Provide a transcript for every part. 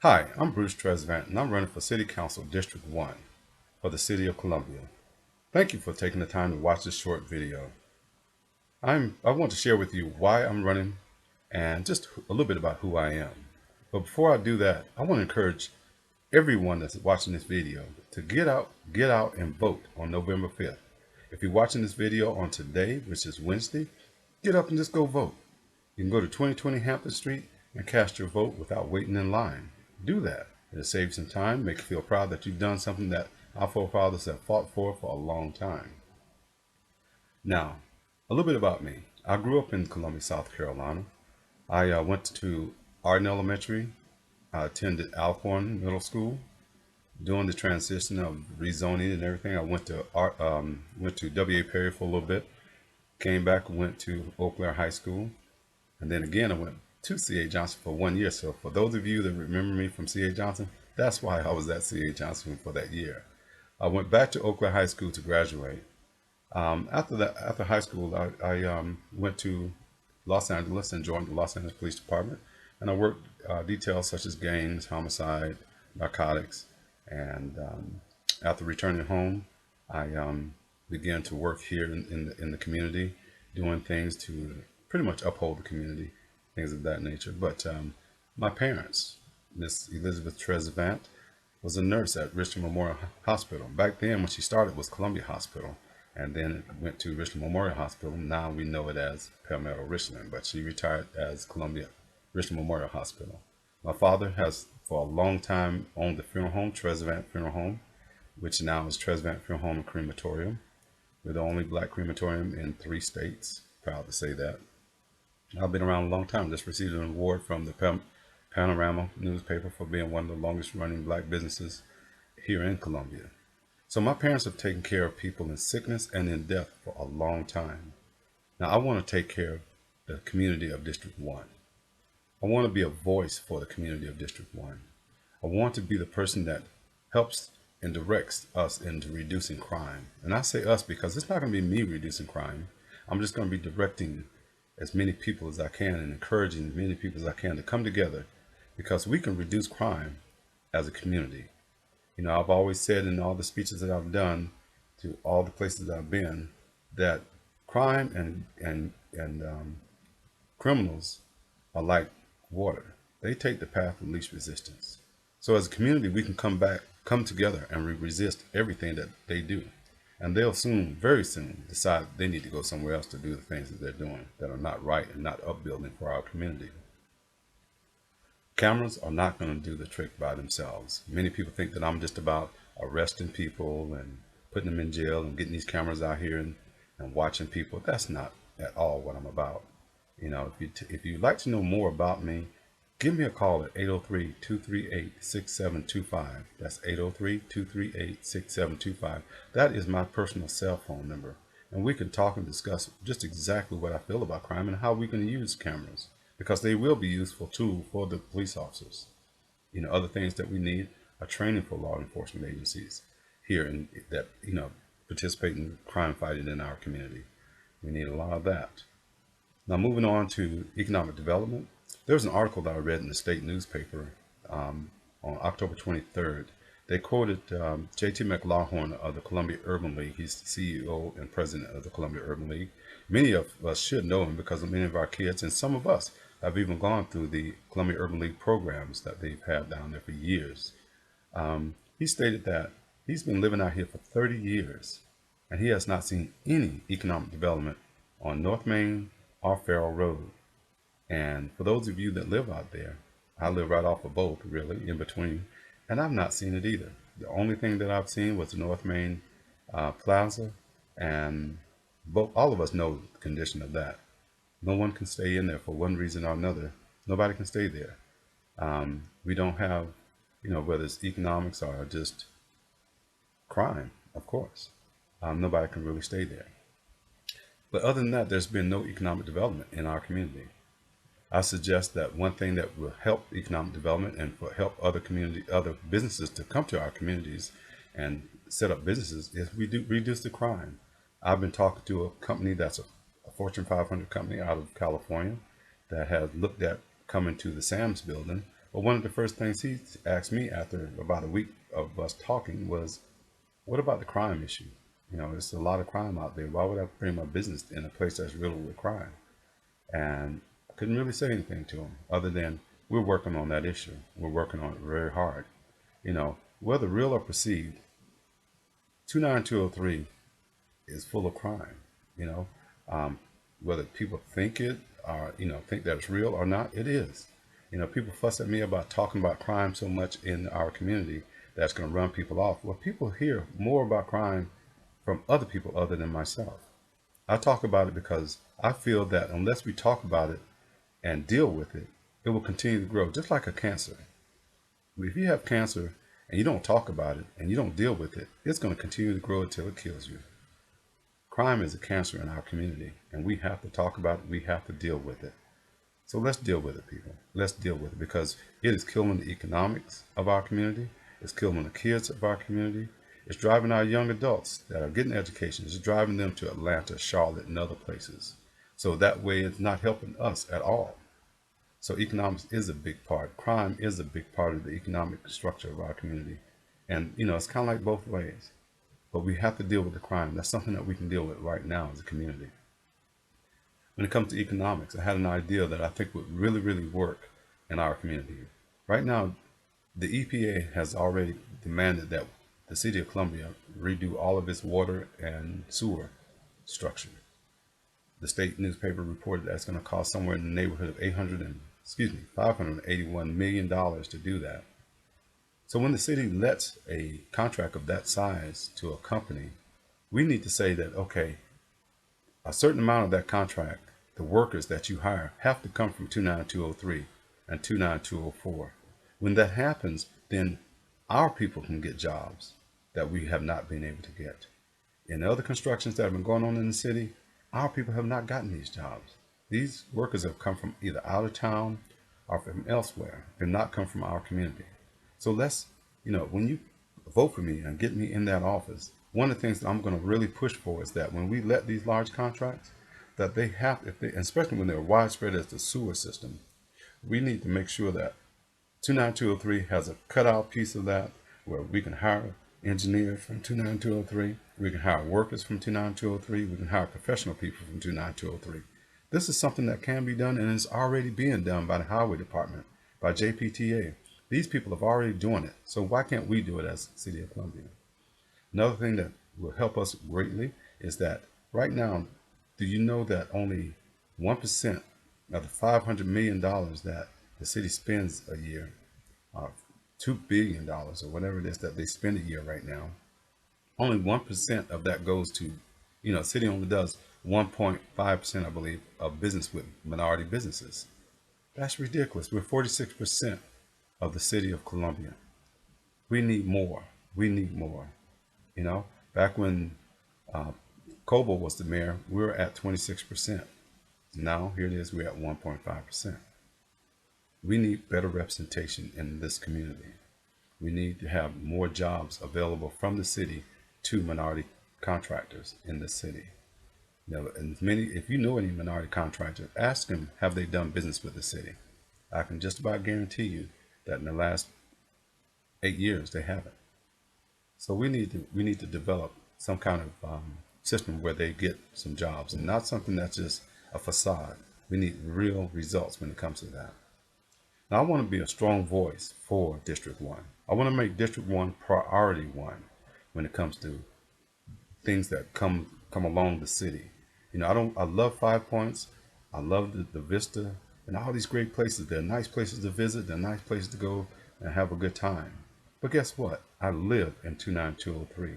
Hi, I'm Bruce Tresvant, and I'm running for City Council District 1 for the City of Columbia. Thank you for taking the time to watch this short video. I want to share with you why I'm running and just a little bit about who I am. But before I do that, I want to encourage everyone that's watching this video to get out and vote on November 5th. If you're watching this video on today, which is Wednesday, get up and just go vote. You can go to 2020 Hampton Street and cast your vote without waiting in line. Do that. It'll save you some time, make you feel proud that you've done something that our forefathers have fought for a long time. Now, a little bit about me. I grew up in Columbia, South Carolina. I went to Arden Elementary. I attended Alcorn Middle School. During the transition of rezoning and everything, I went to W.A. Perry for a little bit. Came back, went to Eau Claire High School. And then again, I went to C.A. Johnson for 1 year. So for those of you that remember me from C.A. Johnson, that's why I was at C.A. Johnson for that year. I went back to Eau Claire High School to graduate. After high school, I went to Los Angeles and joined the Los Angeles Police Department. And I worked details such as gangs, homicide, narcotics. And after returning home, I began to work here in the community, doing things to pretty much uphold the community, things of that nature. But my parents, Miss Elizabeth Tresvant, was a nurse at Richland Memorial Hospital. Back then, when she started, it was Columbia Hospital, and then it went to Richland Memorial Hospital. Now we know it as Palmetto Richland, but she retired as Columbia Richland Memorial Hospital. My father has, for a long time, owned the funeral home, Tresvant Funeral Home, which now is Tresvant Funeral Home and Crematorium. We're the only black crematorium in 3 states. Proud to say that. I've been around a long time. Just received an award from the Panorama newspaper for being one of the longest running black businesses here in Columbia. So my parents have taken care of people in sickness and in death for a long time. Now I want to take care of the community of District 1. I want to be a voice for the community of District 1. I want to be the person that helps and directs us into reducing crime. And I say us because it's not going to be me reducing crime. I'm just going to be directing as many people as I can and encouraging as many people as I can to come together because we can reduce crime as a community. You know, I've always said in all the speeches that I've done to all the places that I've been that crime and criminals are like water. They take the path of least resistance. So as a community, we can come together and resist everything that they do. And they'll soon, very soon, decide they need to go somewhere else to do the things that they're doing that are not right and not upbuilding for our community. Cameras are not going to do the trick by themselves. Many people think that I'm just about arresting people and putting them in jail and getting these cameras out here and watching people. That's not at all what I'm about. You know, if you'd like to know more about me, give me a call at 803-238-6725. That's 803-238-6725. That is my personal cell phone number. And we can talk and discuss just exactly what I feel about crime and how we can use cameras because they will be useful tool for the police officers. You know, other things that we need are training for law enforcement agencies here in that, you know, participate in crime fighting in our community. We need a lot of that. Now, moving on to economic development, there was an article that I read in the state newspaper on October 23rd. They quoted J.T. McLaughlin of the Columbia Urban League. He's the CEO and president of the Columbia Urban League. Many of us should know him because many of our kids and some of us have even gone through the Columbia Urban League programs that they've had down there for years. He stated that he's been living out here for 30 years and he has not seen any economic development on North Main or Farrell Road. And for those of you that live out there, I live right off of both, really, in between, and I've not seen it either. The only thing that I've seen was the North Main Plaza, and all of us know the condition of that. No one can stay in there for one reason or another. Nobody can stay there. We don't have, you know, whether it's economics or just crime, of course. Nobody can really stay there. But other than that, there's been no economic development in our community. I suggest that one thing that will help economic development and will help other businesses to come to our communities and set up businesses is we do reduce the crime. I've been talking to a company that's a Fortune 500 company out of California that has looked at coming to the Sam's building But one of the first things he asked me after about a week of us talking was, what about the crime issue? There's a lot of crime out there. Why would I bring my business in a place that's riddled with crime? And I couldn't really say anything to him other than we're working on that issue. We're working on it very hard. Whether real or perceived, 29203 is full of crime. You know, um, Whether people think it or think that it's real or not, it is. People fuss at me about talking about crime so much in our community that's going to run people off. Well, people hear more about crime from other people other than myself. I talk about it because I feel that unless we talk about it and deal with it, it will continue to grow, just like a cancer. If you have cancer and you don't talk about it and you don't deal with it, it's going to continue to grow until it kills you. Crime is a cancer in our community, and we have to talk about it. We have to deal with it. So let's deal with it, people. Let's deal with it because it is killing the economics of our community. It's killing the kids of our community. It's driving our young adults that are getting education. It's driving them to Atlanta, Charlotte, and other places. So that way it's not helping us at all. So economics is a big part. Crime is a big part of the economic structure of our community. And, it's kind of like both ways. But we have to deal with the crime. That's something that we can deal with right now as a community. When it comes to economics, I had an idea that I think would really, really work in our community. Right now, the EPA has already demanded that the city of Columbia redo all of its water and sewer structure. The state newspaper reported that's going to cost somewhere in the neighborhood of $581 million to do that. So when the city lets a contract of that size to a company, we need to say that, okay, a certain amount of that contract, the workers that you hire have to come from 29203 and 29204. When that happens, then our people can get jobs that we have not been able to get. In other constructions that have been going on in the city, our people have not gotten these jobs. These workers have come from either out of town or from elsewhere. They've not come from our community. So let's, when you vote for me and get me in that office, one of the things that I'm going to really push for is that when we let these large contracts, that they have, especially when they're widespread as the sewer system, we need to make sure that 29203 has a cutout piece of that where we can hire engineers from 29203, we can hire workers from 29203, we can hire professional people from 29203. This is something that can be done and is already being done by the Highway Department, by JPTA. These people are already doing it. So why can't we do it as the City of Columbia? Another thing that will help us greatly is that right now, do you know that only 1% of the $500 million that the city spends a year, $2 billion or whatever it is that they spend a year right now, only 1% of that goes to, the city only does 1.5%, I believe, of business with minority businesses. That's ridiculous. We're 46% of the city of Columbia. We need more. We need more. Back when Coble was the mayor, we were at 26%. Now, here it is, we're at 1.5%. We need better representation in this community. We need to have more jobs available from the city to minority contractors in the city. And if you know any minority contractors, ask them, have they done business with the city? I can just about guarantee you that in the last 8 years, they haven't. So we need to develop some kind of system where they get some jobs and not something that's just a facade. We need real results when it comes to that. Now, I want to be a strong voice for District 1. I want to make District 1 priority 1 when it comes to things that come along the city. I love Five Points. I love the Vista and all these great places. They're nice places to visit. They're nice places to go and have a good time. But guess what? I live in 29203.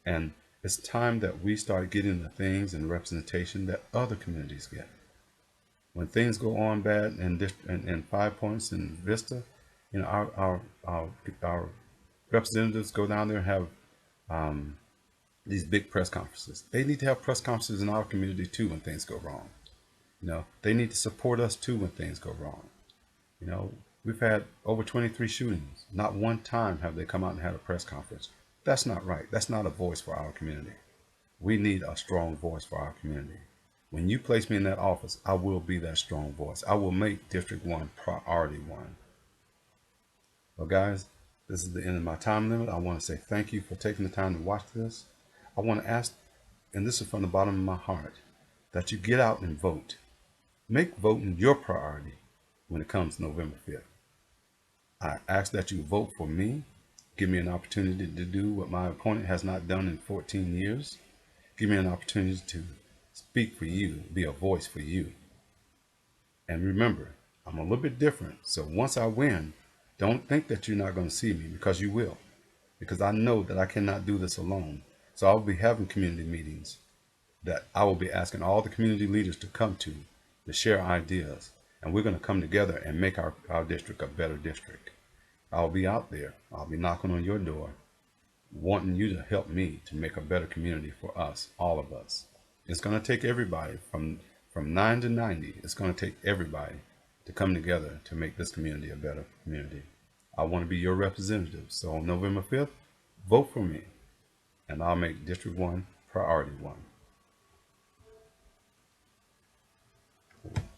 And it's time that we start getting the things and representation that other communities get. When things go on bad in 5 Points and Vista, our representatives go down there and have these big press conferences. They need to have press conferences in our community too when things go wrong. They need to support us too when things go wrong. We've had over 23 shootings. Not one time have they come out and had a press conference. That's not right. That's not a voice for our community. We need a strong voice for our community. When you place me in that office, I will be that strong voice. I will make District 1 priority 1. Well, guys, this is the end of my time limit. I want to say thank you for taking the time to watch this. I want to ask, and this is from the bottom of my heart, that you get out and vote. Make voting your priority when it comes to November 5th. I ask that you vote for me. Give me an opportunity to do what my opponent has not done in 14 years. Give me an opportunity to speak for you, be a voice for you. And remember, I'm a little bit different. So once I win, don't think that you're not going to see me, because you will. Because I know that I cannot do this alone. So I'll be having community meetings that I will be asking all the community leaders to come to share ideas. And we're going to come together and make our district a better district. I'll be out there. I'll be knocking on your door, wanting you to help me to make a better community for us, all of us. It's going to take everybody from 9 to 90. It's going to take everybody to come together to make this community a better community. I want to be your representative. So on November 5th, vote for me, and I'll make District 1 priority 1.